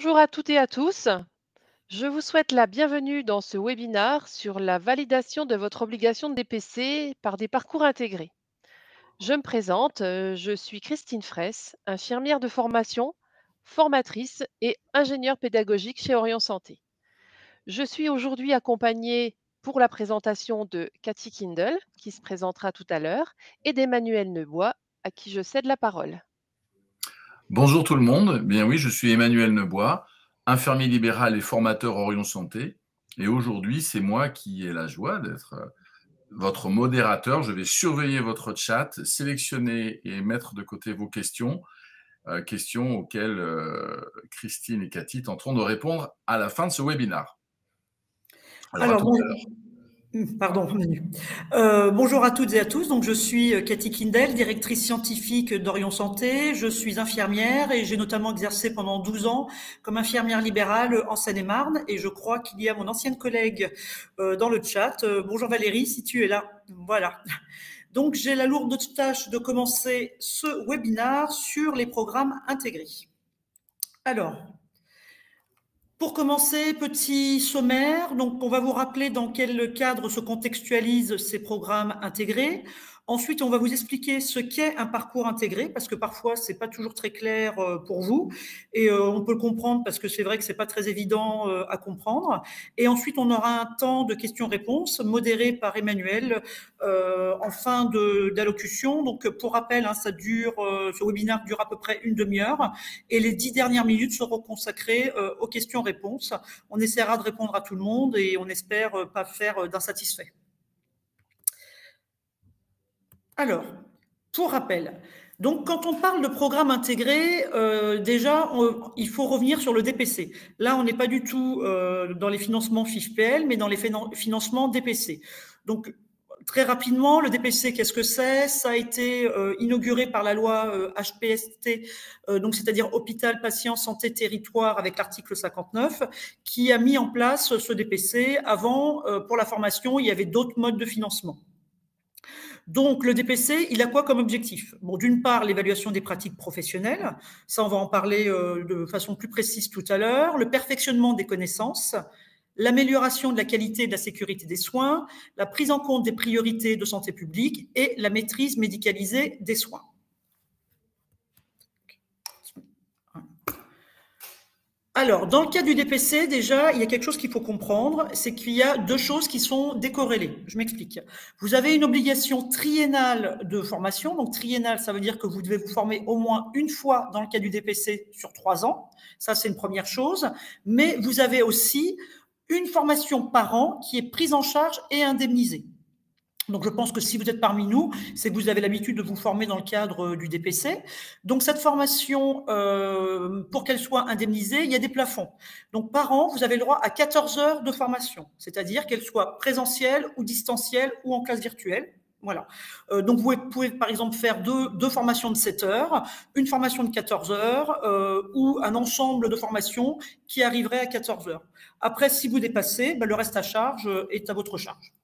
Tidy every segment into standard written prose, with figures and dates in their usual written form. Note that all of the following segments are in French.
Bonjour à toutes et à tous. Je vous souhaite la bienvenue dans ce webinaire sur la validation de votre obligation de DPC par des parcours intégrés. Je me présente, je suis Christine Fraisse, infirmière de formation, formatrice et ingénieure pédagogique chez Orion Santé. Je suis aujourd'hui accompagnée pour la présentation de Cathy Kindle, qui se présentera tout à l'heure, et d'Emmanuel Neubois, à qui je cède la parole. Bonjour tout le monde. Bien oui, je suis Emmanuel Neubois, infirmier libéral et formateur Orion Santé. Et aujourd'hui, c'est moi qui ai la joie d'être votre modérateur. Je vais surveiller votre chat, sélectionner et mettre de côté vos questions, questions auxquelles Christine et Cathy tenteront de répondre à la fin de ce webinaire. Alors, à Alors, tout à l'heure. pardon, Manu. Bonjour à toutes et à tous. Donc, je suis Cathy Kindel, directrice scientifique d'Orion Santé. Je suis infirmière et j'ai notamment exercé pendant 12 ans comme infirmière libérale en Seine-et-Marne. Et je crois qu'il y a mon ancienne collègue dans le chat. Bonjour Valérie, si tu es là. Voilà. Donc, j'ai la lourde tâche de commencer ce webinaire sur les programmes intégrés. Alors, pour commencer, petit sommaire. Donc, on va vous rappeler dans quel cadre se contextualisent ces programmes intégrés. Ensuite, on va vous expliquer ce qu'est un parcours intégré, parce que parfois, c'est pas toujours très clair pour vous. Et on peut le comprendre parce que c'est vrai que c'est pas très évident à comprendre. Et ensuite, on aura un temps de questions-réponses modéré par Emmanuel en fin d'allocution. Donc, pour rappel, hein, ce webinaire dure à peu près une demi-heure. Et les 10 dernières minutes seront consacrées aux questions-réponses. On essaiera de répondre à tout le monde et on espère pas faire d'insatisfaits. Alors, pour rappel, donc quand on parle de programme intégré, déjà, il faut revenir sur le DPC. Là, on n'est pas du tout dans les financements FIFPL, mais dans les financements DPC. Donc, très rapidement, le DPC, qu'est-ce que c'est? Ça a été inauguré par la loi HPST, donc c'est-à-dire Hôpital, Patient, Santé, Territoire, avec l'article 59, qui a mis en place ce DPC. Avant, pour la formation, il y avait d'autres modes de financement. Donc, le DPC, il a quoi comme objectif? Bon, d'une part, l'évaluation des pratiques professionnelles. Ça, on va en parler de façon plus précise tout à l'heure. Le perfectionnement des connaissances, l'amélioration de la qualité et de la sécurité des soins, la prise en compte des priorités de santé publique et la maîtrise médicalisée des soins. Alors, dans le cas du DPC, déjà, il y a quelque chose qu'il faut comprendre, c'est qu'il y a deux choses qui sont décorrélées. Je m'explique. Vous avez une obligation triennale de formation. Donc, triennale, ça veut dire que vous devez vous former au moins une fois dans le cas du DPC sur 3 ans. Ça, c'est une première chose. Mais vous avez aussi une formation par an qui est prise en charge et indemnisée. Donc, je pense que si vous êtes parmi nous, c'est que vous avez l'habitude de vous former dans le cadre du DPC. Donc, cette formation, pour qu'elle soit indemnisée, il y a des plafonds. Donc, par an, vous avez le droit à 14 heures de formation, c'est-à-dire qu'elle soit présentielle ou distancielle ou en classe virtuelle. Voilà. Donc, vous pouvez, par exemple, faire deux formations de 7 heures, une formation de 14 heures ou un ensemble de formations qui arriverait à 14 heures. Après, si vous dépassez, le reste à charge est à votre charge.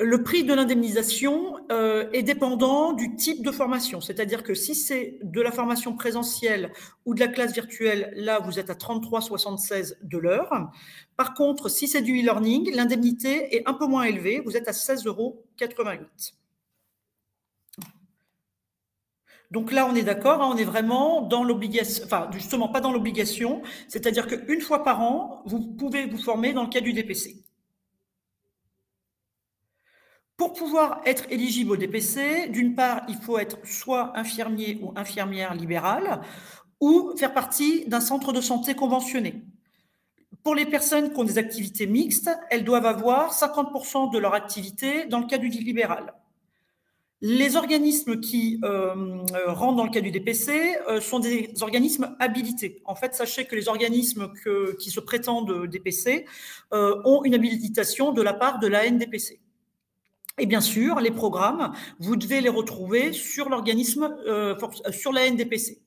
Le prix de l'indemnisation est dépendant du type de formation. C'est-à-dire que si c'est de la formation présentielle ou de la classe virtuelle, là, vous êtes à 33,76 de l'heure. Par contre, si c'est du e-learning, l'indemnité est un peu moins élevée. Vous êtes à 16,88 €. Donc là, on est d'accord, hein, on est vraiment dans l'obligation, enfin, justement, pas dans l'obligation. C'est-à-dire qu'une fois par an, vous pouvez vous former dans le cas du DPC. Pour pouvoir être éligible au DPC, d'une part, il faut être soit infirmier ou infirmière libérale ou faire partie d'un centre de santé conventionné. Pour les personnes qui ont des activités mixtes, elles doivent avoir 50% de leur activité dans le cas du libéral. Les organismes qui rentrent dans le cas du DPC sont des organismes habilités. En fait, sachez que les organismes qui se prétendent DPC ont une habilitation de la part de l'ANDPC. Et bien sûr, les programmes, vous devez les retrouver sur l'organisme, sur la NDPC.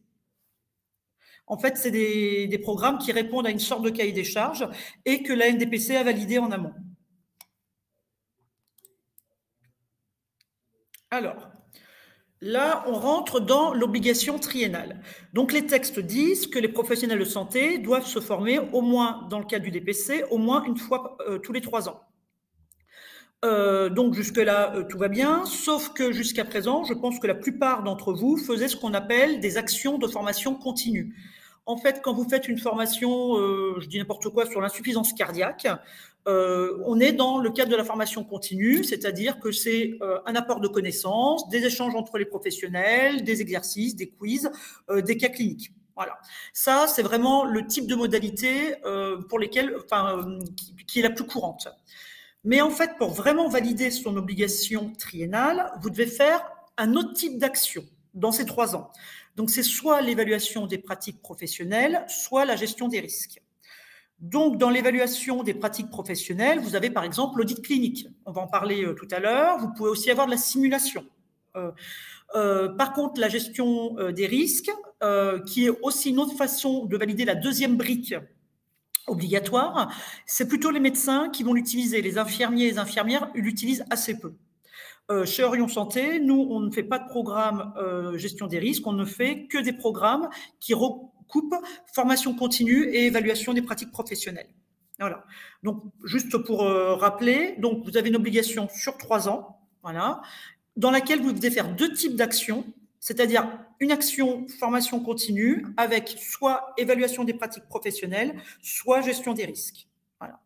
En fait, c'est des programmes qui répondent à une sorte de cahier des charges et que la NDPC a validé en amont. Alors, Là, on rentre dans l'obligation triennale. Donc, les textes disent que les professionnels de santé doivent se former au moins, dans le cas du DPC, au moins une fois tous les 3 ans. Donc, jusque-là, tout va bien, sauf que jusqu'à présent, je pense que la plupart d'entre vous faisaient ce qu'on appelle des actions de formation continue. En fait, quand vous faites une formation, je dis n'importe quoi, sur l'insuffisance cardiaque, on est dans le cadre de la formation continue, c'est-à-dire que c'est un apport de connaissances, des échanges entre les professionnels, des exercices, des quiz, des cas cliniques. Voilà. Ça, c'est vraiment le type de modalité pour lesquelles, qui est la plus courante. Mais en fait, pour vraiment valider son obligation triennale, vous devez faire un autre type d'action dans ces 3 ans. Donc, c'est soit l'évaluation des pratiques professionnelles, soit la gestion des risques. Donc, dans l'évaluation des pratiques professionnelles, vous avez par exemple l'audit clinique. On va en parler tout à l'heure. Vous pouvez aussi avoir de la simulation. Par contre, la gestion des risques, qui est aussi une autre façon de valider la deuxième brique obligatoire, c'est plutôt les médecins qui vont l'utiliser. Les infirmiers et les infirmières l'utilisent assez peu. Chez Orion Santé, nous, on ne fait pas de programme gestion des risques, on ne fait que des programmes qui recoupent formation continue et évaluation des pratiques professionnelles. Voilà. Donc, juste pour rappeler, donc vous avez une obligation sur 3 ans, voilà, dans laquelle vous devez faire 2 types d'actions, c'est-à-dire une action formation continue avec soit évaluation des pratiques professionnelles, soit gestion des risques. Voilà.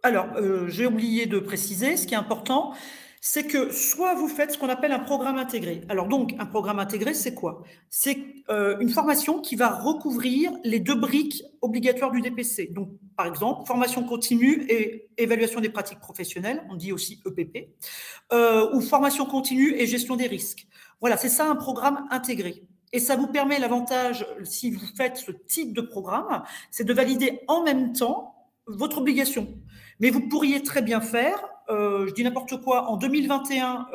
Alors, j'ai oublié de préciser, ce qui est important, c'est que soit vous faites ce qu'on appelle un programme intégré. Alors donc, un programme intégré, c'est quoi? C'est une formation qui va recouvrir les 2 briques obligatoires du DPC. Donc, par exemple, formation continue et évaluation des pratiques professionnelles, on dit aussi EPP, ou formation continue et gestion des risques. Voilà, c'est ça un programme intégré. Et ça vous permet l'avantage, si vous faites ce type de programme, c'est de valider en même temps votre obligation. Mais vous pourriez très bien faire, je dis n'importe quoi, en 2021,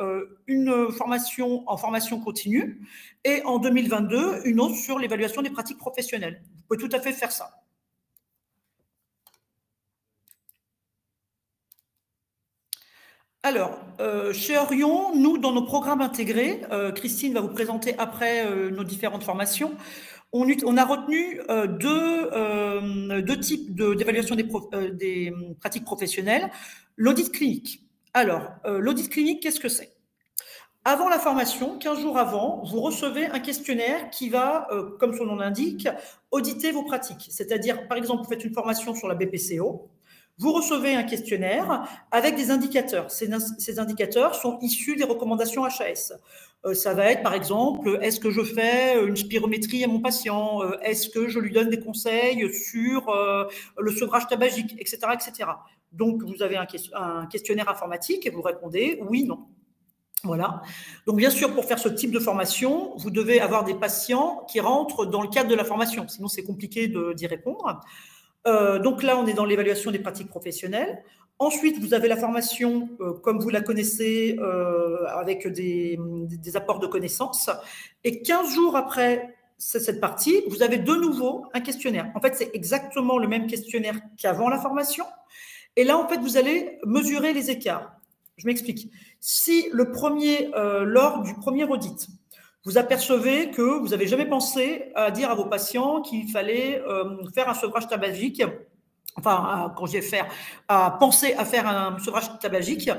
une formation en formation continue et en 2022, une autre sur l'évaluation des pratiques professionnelles. Vous pouvez tout à fait faire ça. Alors, chez Orion, nous, dans nos programmes intégrés, Christine va vous présenter après nos différentes formations, on a retenu 2 types d'évaluation des pratiques professionnelles. L'audit clinique. Alors, l'audit clinique, qu'est-ce que c'est? Avant la formation, 15 jours avant, vous recevez un questionnaire qui va, comme son nom l'indique, auditer vos pratiques. C'est-à-dire, par exemple, vous faites une formation sur la BPCO, vous recevez un questionnaire avec des indicateurs. Ces indicateurs sont issus des recommandations HAS. Ça va être, par exemple, est-ce que je fais une spirométrie à mon patient? Est-ce que je lui donne des conseils sur le sevrage tabagique, etc., etc. Donc, vous avez un questionnaire informatique et vous répondez oui, non. Voilà. Donc, bien sûr, pour faire ce type de formation, vous devez avoir des patients qui rentrent dans le cadre de la formation. Sinon, c'est compliqué d'y répondre. Donc là, on est dans l'évaluation des pratiques professionnelles. Ensuite, vous avez la formation, comme vous la connaissez, avec des apports de connaissances. Et 15 jours après cette partie, vous avez de nouveau un questionnaire. En fait, c'est exactement le même questionnaire qu'avant la formation. Et là, en fait, vous allez mesurer les écarts. Je m'explique. Si lors du premier audit, vous apercevez que vous n'avez jamais pensé à dire à vos patients qu'il fallait faire un sevrage tabagique, enfin, quand j'ai penser à faire un sevrage tabagique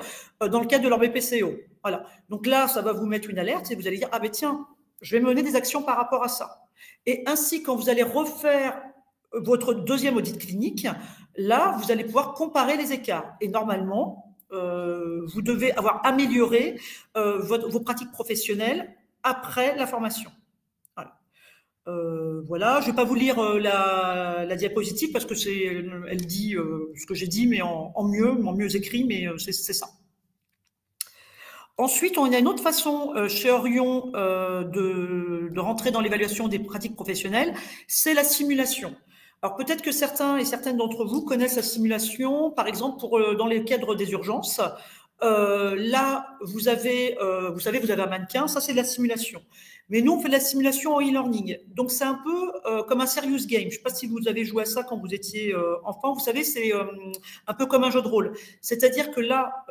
dans le cadre de leur BPCO. Voilà. Donc là, ça va vous mettre une alerte et vous allez dire, ah ben tiens, je vais mener des actions par rapport à ça. Et ainsi, quand vous allez refaire votre deuxième audit clinique, là, vous allez pouvoir comparer les écarts. Et normalement, vous devez avoir amélioré vos pratiques professionnelles après la formation. Voilà. Voilà. Je ne vais pas vous lire la diapositive parce que elle dit ce que j'ai dit, mais en mieux écrit, mais c'est ça. Ensuite, on a une autre façon chez Orion de rentrer dans l'évaluation des pratiques professionnelles, c'est la simulation. Alors peut-être que certains et certaines d'entre vous connaissent la simulation, par exemple dans les cadres des urgences. Là, vous savez, vous avez un mannequin, ça c'est de la simulation. Mais nous, on fait de la simulation en e-learning. Donc, c'est un peu comme un serious game. Je ne sais pas si vous avez joué à ça quand vous étiez enfant. Vous savez, c'est un peu comme un jeu de rôle. C'est-à-dire que là,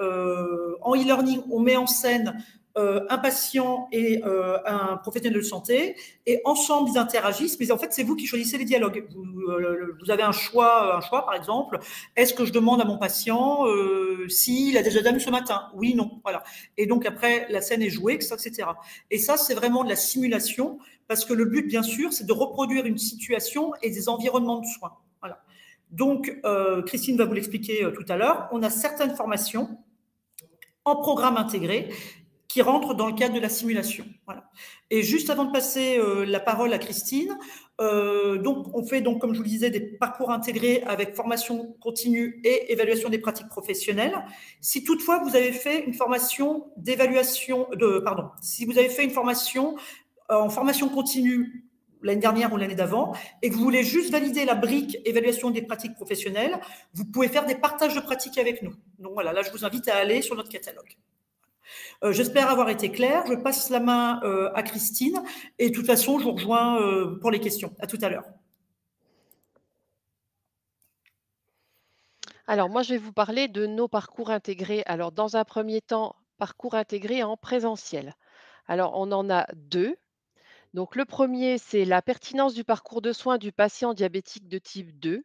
en e-learning, on met en scène un patient et un professionnel de santé, et ensemble, ils interagissent. Mais en fait, c'est vous qui choisissez les dialogues. Vous avez un choix, par exemple. Est-ce que je demande à mon patient s'il a déjà dormi ce matin? Oui, non. Voilà. Et donc, après, la scène est jouée, etc. Et ça, c'est vraiment de la simulation, parce que le but, bien sûr, c'est de reproduire une situation et des environnements de soins. Voilà. Donc, Christine va vous l'expliquer tout à l'heure. On a certaines formations en programme intégré qui rentrent dans le cadre de la simulation. Voilà. Et juste avant de passer la parole à Christine, donc on fait, donc, comme je vous le disais, des parcours intégrés avec formation continue et évaluation des pratiques professionnelles. Si toutefois vous avez fait une formation si vous avez fait une formation en formation continue l'année dernière ou l'année d'avant, et que vous voulez juste valider la brique évaluation des pratiques professionnelles, vous pouvez faire des partages de pratiques avec nous. Donc voilà, là je vous invite à aller sur notre catalogue. J'espère avoir été claire. Je passe la main à Christine, et de toute façon, je vous rejoins pour les questions. À tout à l'heure. Alors moi, je vais vous parler de nos parcours intégrés. Alors dans un premier temps, parcours intégrés en présentiel. Alors on en a 2. Donc le premier, c'est la pertinence du parcours de soins du patient diabétique de type 2.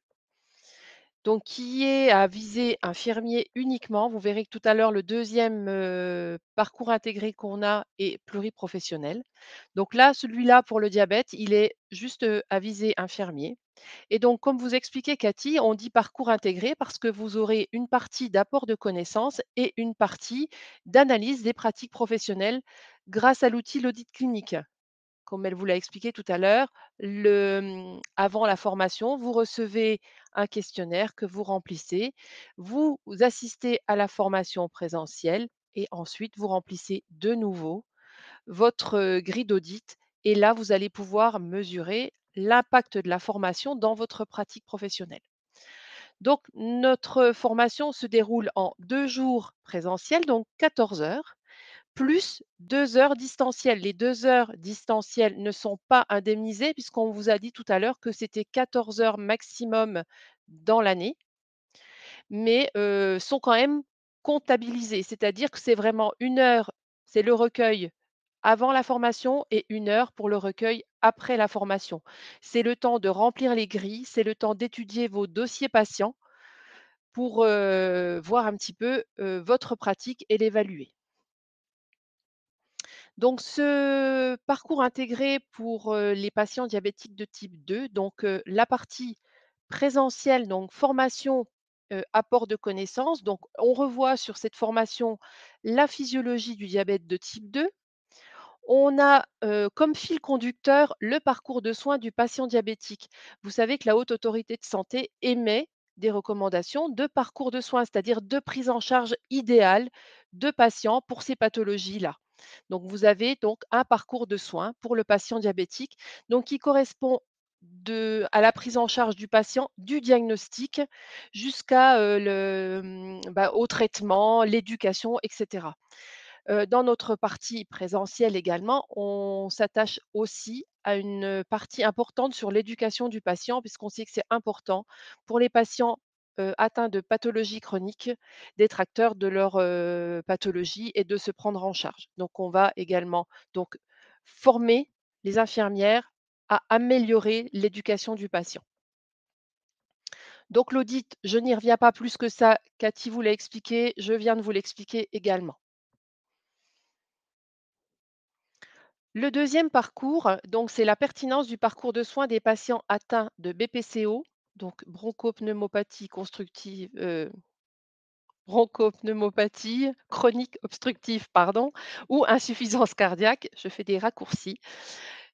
Donc qui est à visée infirmier uniquement. Vous verrez que tout à l'heure, le deuxième parcours intégré qu'on a est pluriprofessionnel. Donc là, celui-là pour le diabète, il est juste à visée infirmier. Et donc, comme vous expliquez, Cathy, on dit parcours intégré parce que vous aurez une partie d'apport de connaissances et une partie d'analyse des pratiques professionnelles grâce à l'outil l'audit clinique. Comme elle vous l'a expliqué tout à l'heure, avant la formation, vous recevez un questionnaire que vous remplissez, vous assistez à la formation présentielle et ensuite vous remplissez de nouveau votre grille d'audit, et là, vous allez pouvoir mesurer l'impact de la formation dans votre pratique professionnelle. Donc notre formation se déroule en 2 jours présentiels, donc 14 heures, plus 2 heures distancielles. Les 2 heures distancielles ne sont pas indemnisées puisqu'on vous a dit tout à l'heure que c'était 14 heures maximum dans l'année, mais sont quand même comptabilisées. C'est-à-dire que c'est vraiment 1 heure, c'est le recueil avant la formation et 1 heure pour le recueil après la formation. C'est le temps de remplir les grilles, c'est le temps d'étudier vos dossiers patients pour, voir un petit peu, votre pratique et l'évaluer. Donc ce parcours intégré pour, les patients diabétiques de type 2, donc la partie présentielle, donc formation, apport de connaissances. Donc on revoit sur cette formation la physiologie du diabète de type 2. On a, comme fil conducteur le parcours de soins du patient diabétique. Vous savez que la Haute Autorité de Santé émet des recommandations de parcours de soins, c'est-à-dire de prise en charge idéale de patients pour ces pathologies-là. Donc vous avez donc un parcours de soins pour le patient diabétique, donc qui correspond à la prise en charge du patient, du diagnostic jusqu'à, au traitement, l'éducation, etc. Dans notre partie présentielle également, on s'attache aussi à une partie importante sur l'éducation du patient, puisqu'on sait que c'est important pour les patients, atteints de pathologies chroniques, d'être acteurs de leur, pathologie et de se prendre en charge. Donc on va également donc former les infirmières à améliorer l'éducation du patient. Donc l'audit, je n'y reviens pas plus que ça, Cathy vous l'a expliqué, je viens de vous l'expliquer également. Le deuxième parcours, donc c'est la pertinence du parcours de soins des patients atteints de BPCO, donc bronchopneumopathie chronique obstructive, pardon, ou insuffisance cardiaque. Je fais des raccourcis.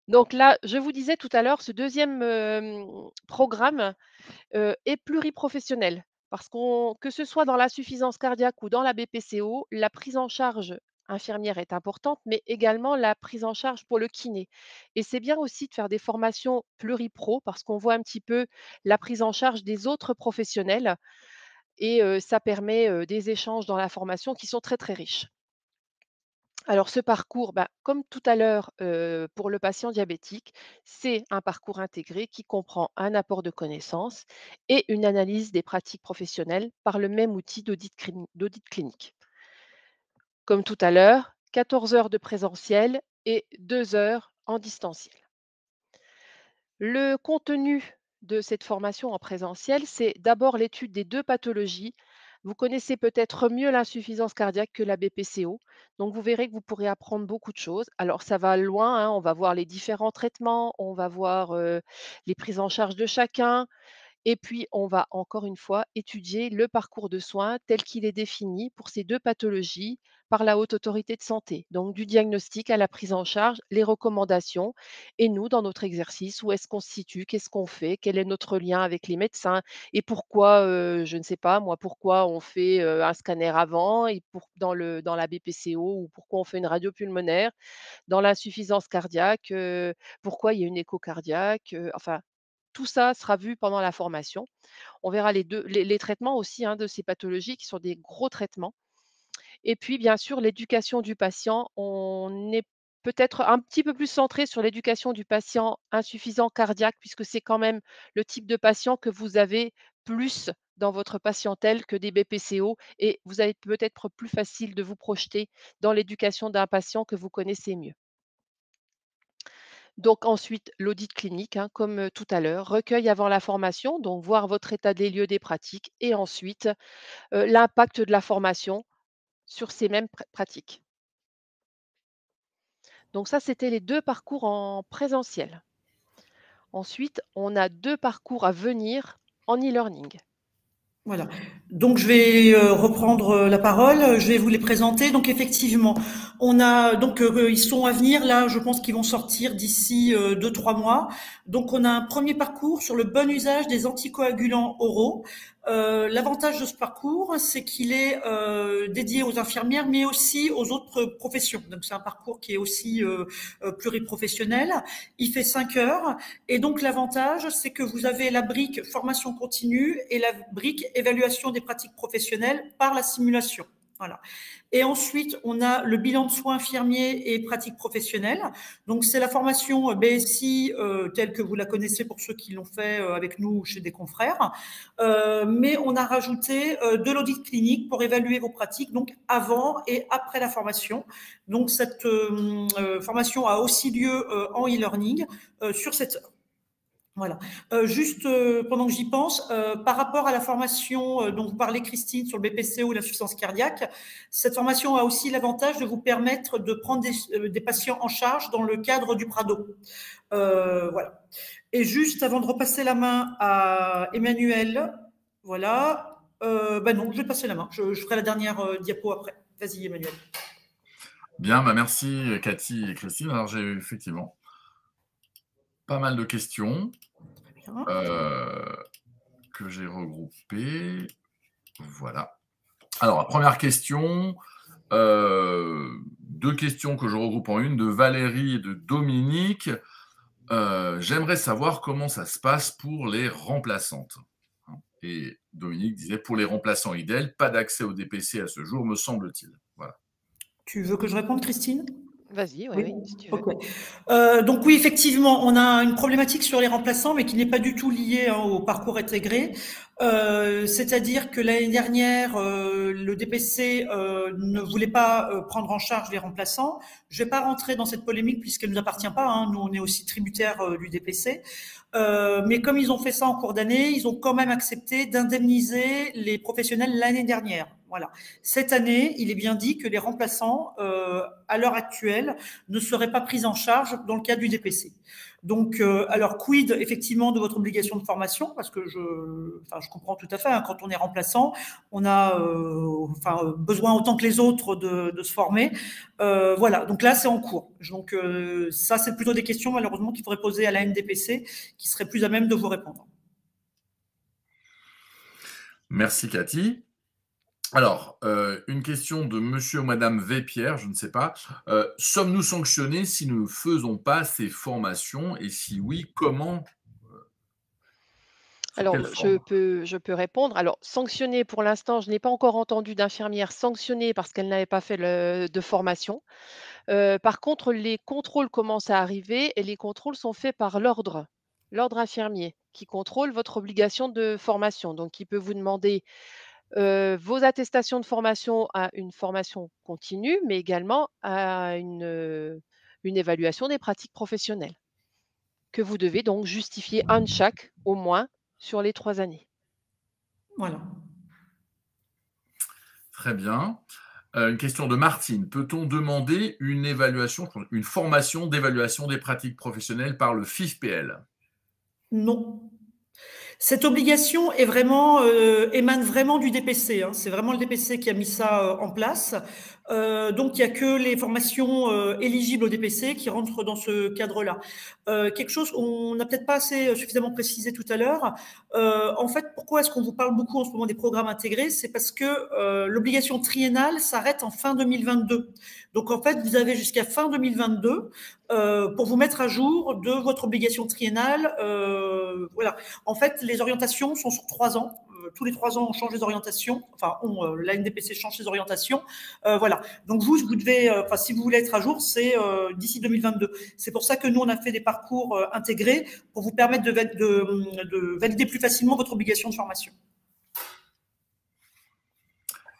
Donc là, je vous disais tout à l'heure, ce deuxième programme et pluriprofessionnel. Parce que ce soit dans l'insuffisance cardiaque ou dans la BPCO, la prise en charge infirmière est importante, mais également la prise en charge pour le kiné. Et c'est bien aussi de faire des formations pluripro parce qu'on voit un petit peu la prise en charge des autres professionnels et ça permet, des échanges dans la formation qui sont très, très riches. Alors ce parcours, bah, comme tout à l'heure, pour le patient diabétique, c'est un parcours intégré qui comprend un apport de connaissances et une analyse des pratiques professionnelles par le même outil d'audit clinique. Comme tout à l'heure, 14 heures de présentiel et 2 heures en distanciel. Le contenu de cette formation en présentiel, c'est d'abord l'étude des 2 pathologies. Vous connaissez peut-être mieux l'insuffisance cardiaque que la BPCO, donc vous verrez que vous pourrez apprendre beaucoup de choses. Alors ça va loin, hein, on va voir les différents traitements, on va voir, les prises en charge de chacun, et puis, on va encore une fois étudier le parcours de soins tel qu'il est défini pour ces 2 pathologies par la Haute Autorité de Santé. Donc du diagnostic à la prise en charge, les recommandations et nous, dans notre exercice, où est-ce qu'on se situe? Qu'est-ce qu'on fait? Quel est notre lien avec les médecins? Et pourquoi, je ne sais pas moi, pourquoi on fait, un scanner avant et dans la BPCO, ou pourquoi on fait une radio pulmonaire? Dans l'insuffisance cardiaque, pourquoi il y a une écho cardiaque? Enfin, tout ça sera vu pendant la formation. On verra les traitements aussi, hein, de ces pathologies qui sont des gros traitements, et puis bien sûr l'éducation du patient. On est peut-être un petit peu plus centré sur l'éducation du patient insuffisant cardiaque, puisque c'est quand même le type de patient que vous avez plus dans votre patientèle que des BPCO, et vous allez peut-être plus facile de vous projeter dans l'éducation d'un patient que vous connaissez mieux. Donc ensuite, l'audit clinique, hein, comme tout à l'heure, recueil avant la formation, donc voir votre état des lieux des pratiques, et ensuite l'impact de la formation sur ces mêmes pratiques. Donc ça, c'était les 2 parcours en présentiel. Ensuite, on a 2 parcours à venir en e-learning. Voilà. Donc je vais reprendre la parole. Je vais vous les présenter. Donc effectivement, on a donc ils sont à venir là. Je pense qu'ils vont sortir d'ici 2-3 mois. Donc on a un premier parcours sur le bon usage des anticoagulants oraux. L'avantage de ce parcours, c'est qu'il est dédié aux infirmières, mais aussi aux autres professions. Donc c'est un parcours qui est aussi pluriprofessionnel. Il fait 5 heures. Et donc l'avantage, c'est que vous avez la brique formation continue et la brique évaluation des pratiques professionnelles par la simulation. Voilà. Et ensuite, on a le bilan de soins infirmiers et pratiques professionnelles. Donc, c'est la formation BSI telle que vous la connaissez pour ceux qui l'ont fait avec nous chez des confrères. Mais on a rajouté de l'audit clinique pour évaluer vos pratiques, donc avant et après la formation. Donc, cette formation a aussi lieu en e-learning sur cette heure. Voilà. Juste pendant que j'y pense, par rapport à la formation dont vous parlez, Christine, sur le BPCO ou l'insuffisance cardiaque, cette formation a aussi l'avantage de vous permettre de prendre des patients en charge dans le cadre du Prado. Voilà. Et juste avant de repasser la main à Emmanuel, voilà. Non, je vais passer la main. Je ferai la dernière diapo après. Vas-y, Emmanuel. Bien, bah merci Cathy et Christine. Alors j'ai effectivement pas mal de questions que j'ai regroupées. Voilà. Alors, la première question, 2 questions que je regroupe en une, de Valérie et de Dominique. J'aimerais savoir comment ça se passe pour les remplaçantes. Et Dominique disait, pour les remplaçants IDEL, pas d'accès au DPC à ce jour, me semble-t-il. Voilà. Tu veux que je réponde, Christine? Vas-y, oui, Oui, oui, si tu veux. ok. Donc oui, effectivement, on a une problématique sur les remplaçants, mais qui n'est pas du tout liée au parcours intégré. C'est-à-dire que l'année dernière, le DPC ne voulait pas prendre en charge les remplaçants. Je vais pas rentrer dans cette polémique puisqu'elle nous appartient pas, hein. Nous, on est aussi tributaires du DPC. Mais comme ils ont fait ça en cours d'année, ils ont quand même accepté d'indemniser les professionnels l'année dernière. Voilà. Cette année, il est bien dit que les remplaçants, à l'heure actuelle, ne seraient pas pris en charge dans le cadre du DPC. Donc, alors, quid effectivement de votre obligation de formation? Parce que je comprends tout à fait, hein, quand on est remplaçant, on a besoin autant que les autres de se former. Voilà, donc là, c'est en cours. Donc, ça, c'est plutôt des questions, malheureusement, qu'il faudrait poser à la NDPC, qui serait plus à même de vous répondre. Merci Cathy. Alors, une question de monsieur ou madame V. Pierre, je ne sais pas. Sommes-nous sanctionnés si nous ne faisons pas ces formations? Et si oui, comment? Sous quelle Alors, forme? je peux répondre. Alors, sanctionner, pour l'instant, je n'ai pas encore entendu d'infirmière sanctionnée parce qu'elle n'avait pas fait de formation. Par contre, les contrôles commencent à arriver et les contrôles sont faits par l'ordre infirmier qui contrôle votre obligation de formation. Donc, il peut vous demander, vos attestations de formation à une formation continue, mais également à une évaluation des pratiques professionnelles que vous devez donc justifier un de chaque, au moins, sur les 3 années. Voilà. Très bien. Une question de Martine. Peut-on demander une formation d'évaluation des pratiques professionnelles par le FIFPL? Non. Cette obligation est vraiment, émane vraiment du DPC, hein. C'est vraiment le DPC qui a mis ça en place. Donc, il n'y a que les formations éligibles au DPC qui rentrent dans ce cadre-là. Quelque chose qu'on n'a peut-être pas assez suffisamment précisé tout à l'heure. En fait, pourquoi est-ce qu'on vous parle beaucoup en ce moment des programmes intégrés? C'est parce que l'obligation triennale s'arrête en fin 2022. Donc, en fait, vous avez jusqu'à fin 2022 pour vous mettre à jour de votre obligation triennale. Voilà. En fait, les orientations sont sur 3 ans. Tous les 3 ans, on change les orientations. Enfin, la NDPC change ses orientations. Voilà. Donc vous devez, si vous voulez être à jour, c'est d'ici 2022. C'est pour ça que nous, on a fait des parcours intégrés pour vous permettre de valider plus facilement votre obligation de formation.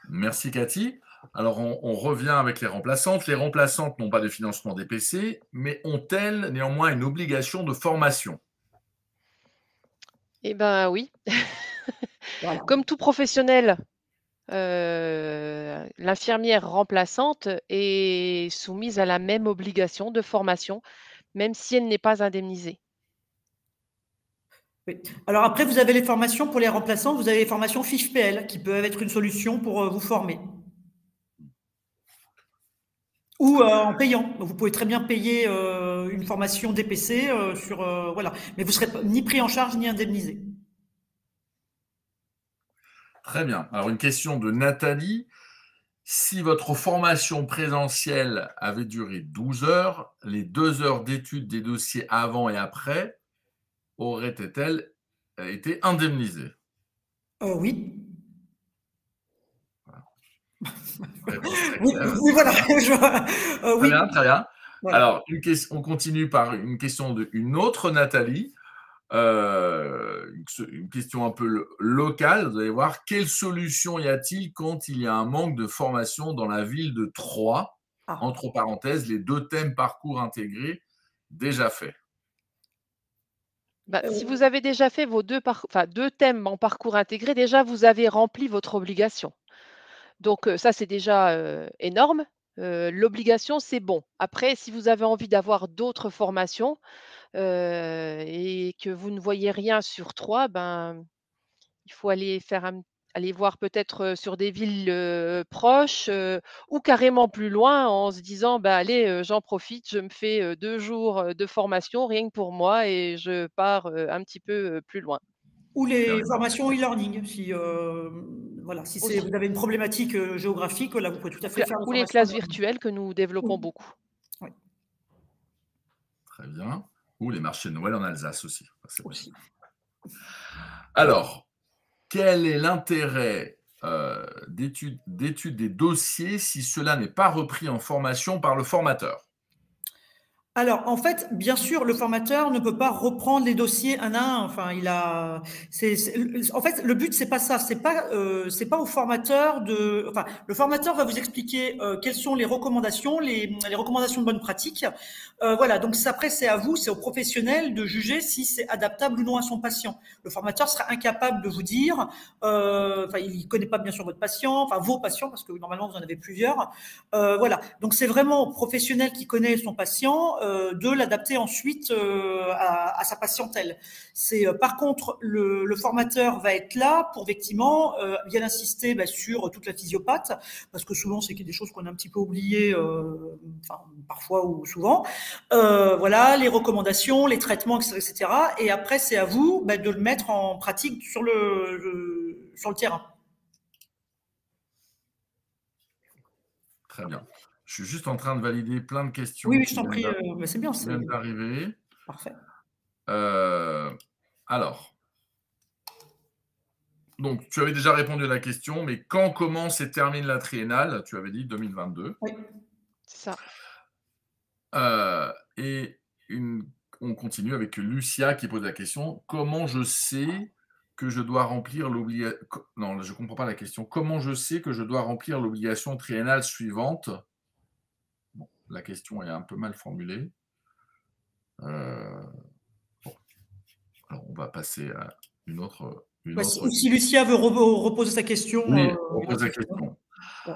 Merci Cathy. Alors, on revient avec les remplaçantes. Les remplaçantes n'ont pas de financement DPC, mais ont-elles néanmoins une obligation de formation? Eh ben oui. Voilà. Comme tout professionnel, l'infirmière remplaçante est soumise à la même obligation de formation, même si elle n'est pas indemnisée. Oui. Alors après, vous avez les formations pour les remplaçants. Vous avez les formations FIFPL qui peuvent être une solution pour vous former. Ou en payant. Donc, vous pouvez très bien payer une formation DPC voilà. Mais vous ne serez ni pris en charge ni indemnisé. Très bien. Alors, une question de Nathalie. Si votre formation présentielle avait duré 12 heures, les 2 heures d'études des dossiers avant et après auraient-elles été indemnisées? Oui. Réponse très Oui, claire. oui, voilà. Très Oui. bien, très bien. Voilà. Alors, on continue par une question d'une autre Nathalie. Une question un peu locale. Vous allez voir, quelle solution y a-t-il quand il y a un manque de formation dans la ville de Troyes? Ah. Entre parenthèses, les 2 thèmes parcours intégrés déjà faits. Bah, si vous avez déjà fait vos 2 thèmes en parcours intégré, déjà vous avez rempli votre obligation. Donc ça, c'est déjà, énorme. L'obligation, c'est bon. Après, si vous avez envie d'avoir d'autres formations, et que vous ne voyez rien sur 3, ben, il faut aller voir peut-être, sur des villes, proches, ou carrément plus loin en se disant: «Bah, allez, j'en profite, je me fais, 2 jours, de formation rien que pour moi et je pars, un petit peu, plus loin». Ou Très les bien. formations e-learning, si voilà, si Aussi. vous avez une problématique géographique, là, vous pouvez tout à fait faire des Ou les formations classes e-learning. virtuelles que nous Oui. développons beaucoup. Oui, Très bien. Ou les marchés de Noël en Alsace aussi. C'est possible. aussi. Alors, quel est l'intérêt d'étude des dossiers si cela n'est pas repris en formation par le formateur? Alors, en fait, bien sûr, le formateur ne peut pas reprendre les dossiers un à un. Enfin, en fait, le but, c'est pas ça. C'est pas au formateur de. Enfin, le formateur va vous expliquer quelles sont les recommandations, les recommandations de bonne pratique. Voilà. Donc, après, c'est à vous, c'est au professionnel de juger si c'est adaptable ou non à son patient. Le formateur sera incapable de vous dire. Enfin, il connaît pas bien sûr votre patient, enfin vos patients, parce que normalement vous en avez plusieurs. Voilà. Donc, c'est vraiment au professionnel qui connaît son patient de l'adapter ensuite à sa patientèle. Par contre, le formateur va être là pour effectivement bien insister sur toute la physiopathe, parce que souvent c'est des choses qu'on a un petit peu oubliées, enfin, parfois ou souvent. Voilà, les recommandations, les traitements, etc., etc. Et après, c'est à vous de le mettre en pratique sur le terrain. Très bien. Je suis juste en train de valider plein de Oui, questions oui, je qui t'en viennent prie. C'est bien, c'est d'arriver. parfait. Alors, Donc, tu avais déjà répondu à la question, mais quand commence et termine la triennale? Tu avais dit 2022. Oui. C'est ça. Et on continue avec Lucia qui pose la question. Comment je sais que je dois remplir l'obligation... Non, je ne comprends pas la question. Comment je sais que je dois remplir l'obligation triennale suivante? Bon, la question est un peu mal formulée. Bon. Alors, on va passer à une autre... Si Lucia veut reposer sa question. Oui, repose la question. Ouais.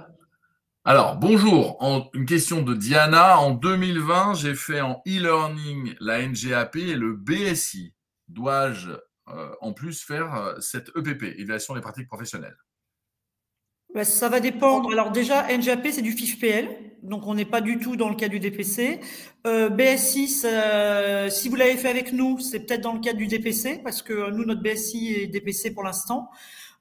Alors, bonjour. Une question de Diana. En 2020, j'ai fait en e-learning la NGAP et le BSI. Dois-je en plus faire cette EPP, évaluation des pratiques professionnelles? Ça va dépendre. Alors déjà, NGAP, c'est du FIFPL, donc on n'est pas du tout dans le cas du DPC. BSI, si vous l'avez fait avec nous, c'est peut-être dans le cadre du DPC, parce que nous, notre BSI est DPC pour l'instant.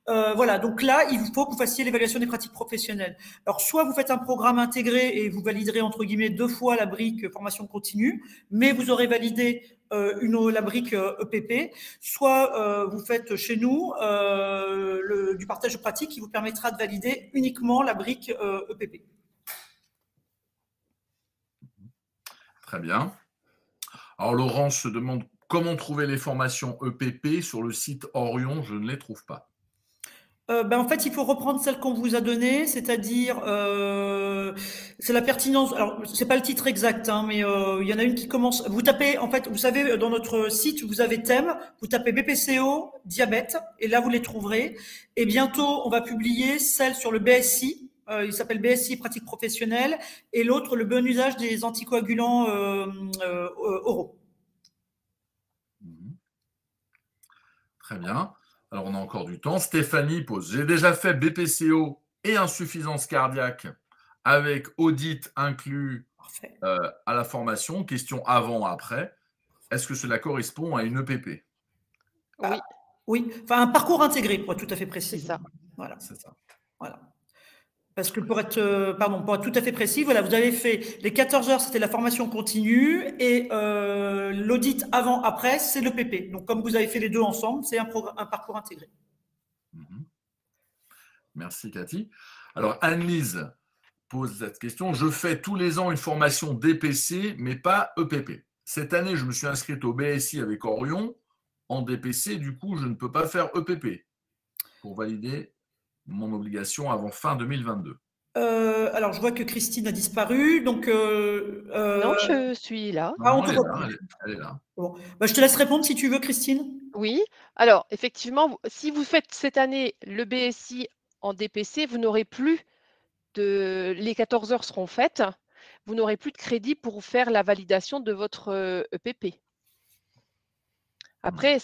Voilà, donc là, il faut que vous fassiez l'évaluation des pratiques professionnelles. Alors, soit vous faites un programme intégré et vous validerez, entre guillemets, 2 fois la brique formation continue, mais vous aurez validé la brique EPP, soit vous faites chez nous du partage de pratiques qui vous permettra de valider uniquement la brique EPP. Très bien. Alors, Laurence se demande comment trouver les formations EPP sur le site Orion. Je ne les trouve pas. En fait, il faut reprendre celle qu'on vous a donnée, c'est-à-dire c'est la pertinence. Alors, c'est pas le titre exact, hein, mais il y en a une qui commence. Vous tapez, en fait, vous savez, dans notre site, vous avez thème. Vous tapez BPCO diabète, et là vous les trouverez. Et bientôt, on va publier celle sur le BSI. Il s'appelle BSI pratique professionnelle, et l'autre le bon usage des anticoagulants oraux. Très bien. Alors, on a encore du temps. Stéphanie pose, j'ai déjà fait BPCO et insuffisance cardiaque avec audit inclus à la formation. Question avant, après. Est-ce que cela correspond à une EPP? Oui. Oui, enfin un parcours intégré, pour être tout à fait précis. C'est ça. Voilà. C'est ça. Voilà. Parce que pour être tout à fait précis, voilà, vous avez fait les 14 heures, c'était la formation continue, et l'audit avant-après, c'est le PP. Donc, comme vous avez fait les deux ensemble, c'est un parcours intégré. Merci, Cathy. Alors, Anne-Lise pose cette question. Je fais tous les ans une formation DPC, mais pas EPP. Cette année, je me suis inscrite au BSI avec Orion. En DPC, du coup, je ne peux pas faire EPP pour valider mon obligation avant fin 2022. Alors, je vois que Christine a disparu. Donc, non, je suis là. Non, elle est là. Bon. Je te laisse répondre si tu veux, Christine. Oui. Alors, effectivement, si vous faites cette année le BSI en DPC, vous n'aurez plus les 14 heures seront faites. Vous n'aurez plus de crédit pour faire la validation de votre EPP. Après,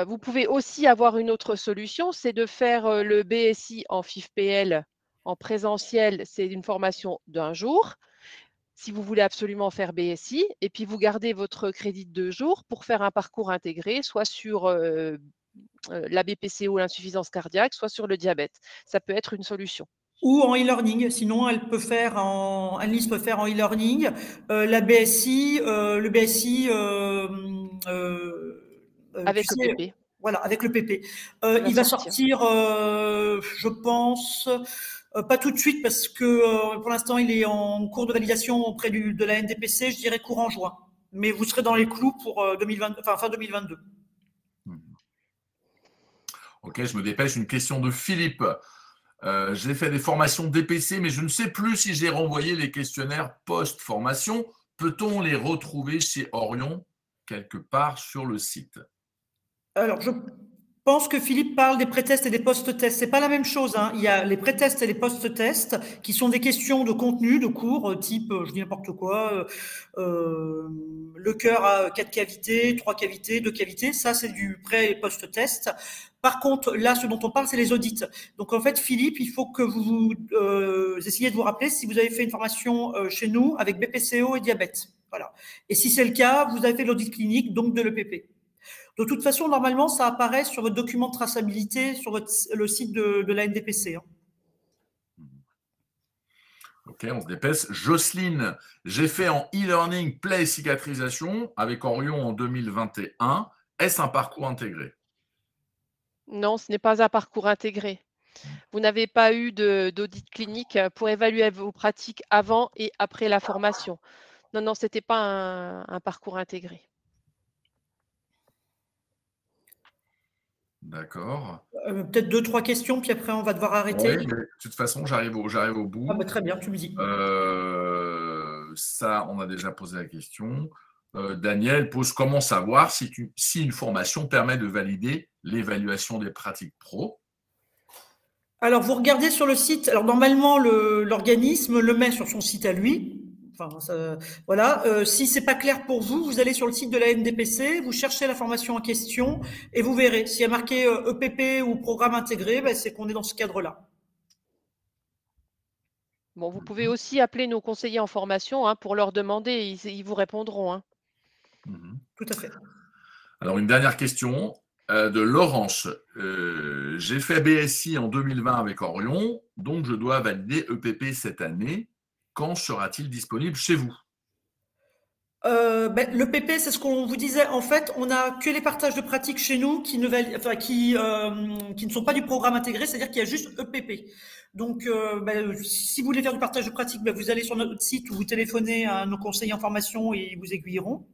vous pouvez aussi avoir une autre solution, c'est de faire le BSI en FIFPL en présentiel, c'est une formation d'1 jour. Si vous voulez absolument faire BSI, et puis vous gardez votre crédit de 2 jours pour faire un parcours intégré, soit sur la BPCO, l'insuffisance cardiaque, soit sur le diabète. Ça peut être une solution. Ou en e-learning, sinon Annelise peut faire en e-learning, la BSI, le BSI avec le PP. Voilà, avec le PP. Il va sortir, je pense, pas tout de suite parce que pour l'instant il est en cours de validation auprès de la NDPC, je dirais courant juin. Mais vous serez dans les clous pour fin 2022. Ok, je me dépêche. Une question de Philippe. J'ai fait des formations DPC, mais je ne sais plus si j'ai renvoyé les questionnaires post-formation. Peut-on les retrouver chez Orion quelque part sur le site? Alors, je pense que Philippe parle des pré-tests et des post-tests. C'est pas la même chose, hein. Il y a les pré-tests et les post-tests qui sont des questions de contenu, de cours, type, je dis n'importe quoi, le cœur a 4 cavités, 3 cavités, 2 cavités. Ça, c'est du pré- et post-test. Par contre, là, ce dont on parle, c'est les audits. Donc, en fait, Philippe, il faut que vous essayiez de vous rappeler si vous avez fait une formation chez nous avec BPCO et diabète. Voilà. Et si c'est le cas, vous avez fait l'audit clinique, donc de l'EPP. De toute façon, normalement, ça apparaît sur votre document de traçabilité sur le site de la NDPC. Hein. Ok, on se dépêche. Jocelyne, j'ai fait en e-learning Play Cicatrisation avec Orion en 2021. Est-ce un parcours intégré? Non, ce n'est pas un parcours intégré. Vous n'avez pas eu d'audit clinique pour évaluer vos pratiques avant et après la formation. Non, non, c'était pas un parcours intégré. D'accord. Peut-être 2-3 questions, puis après on va devoir Oui, arrêter. mais de toute façon, j'arrive au Ah bout. bah, très bien, tu me dis. Ça, on a déjà posé la question. Daniel pose comment savoir si une formation permet de valider l'évaluation des pratiques pro. Alors, vous regardez sur le site. Alors, normalement, l'organisme le met sur son site à lui. Enfin, voilà. Si c'est pas clair pour vous, vous allez sur le site de la NDPC, vous cherchez la formation en question et vous verrez. S'il y a marqué EPP ou programme intégré, ben, c'est qu'on est dans ce cadre-là. Bon, vous pouvez aussi appeler nos conseillers en formation hein, pour leur demander, ils vous répondront. Hein. Tout à fait. Alors, une dernière question de Laurence. J'ai fait BSI en 2020 avec Orion, donc je dois valider EPP cette année. Quand sera-t-il disponible chez vous? Ben, le PP, c'est ce qu'on vous disait. En fait, on n'a que les partages de pratiques chez nous qui ne sont pas du programme intégré, c'est-à-dire qu'il y a juste EPP. Donc, ben, si vous voulez faire du partage de pratiques, ben, vous allez sur notre site ou vous téléphonez à nos conseillers en formation et ils vous aiguilleront.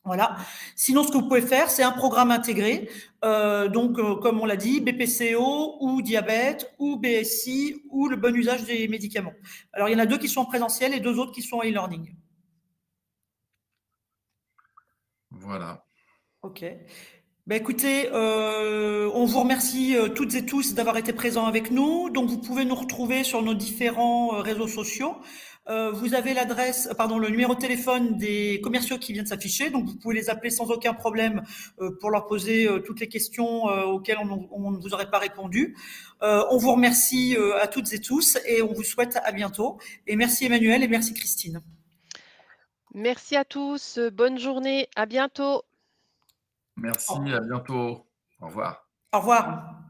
Voilà. Sinon, ce que vous pouvez faire, c'est un programme intégré. Donc, comme on l'a dit, BPCO ou diabète ou BSI ou le bon usage des médicaments. Alors, il y en a 2 qui sont en présentiel et 2 autres qui sont en e-learning. Voilà. Ok. Ben écoutez, on vous remercie toutes et tous d'avoir été présents avec nous. Donc, vous pouvez nous retrouver sur nos différents réseaux sociaux. Vous avez le numéro de téléphone des commerciaux qui vient de s'afficher. Donc, vous pouvez les appeler sans aucun problème pour leur poser toutes les questions auxquelles on ne vous aurait pas répondu. On vous remercie à toutes et tous et on vous souhaite à bientôt. Et merci Emmanuel et merci Christine. Merci à tous, bonne journée, à bientôt. Merci, à bientôt. Au revoir. Au revoir.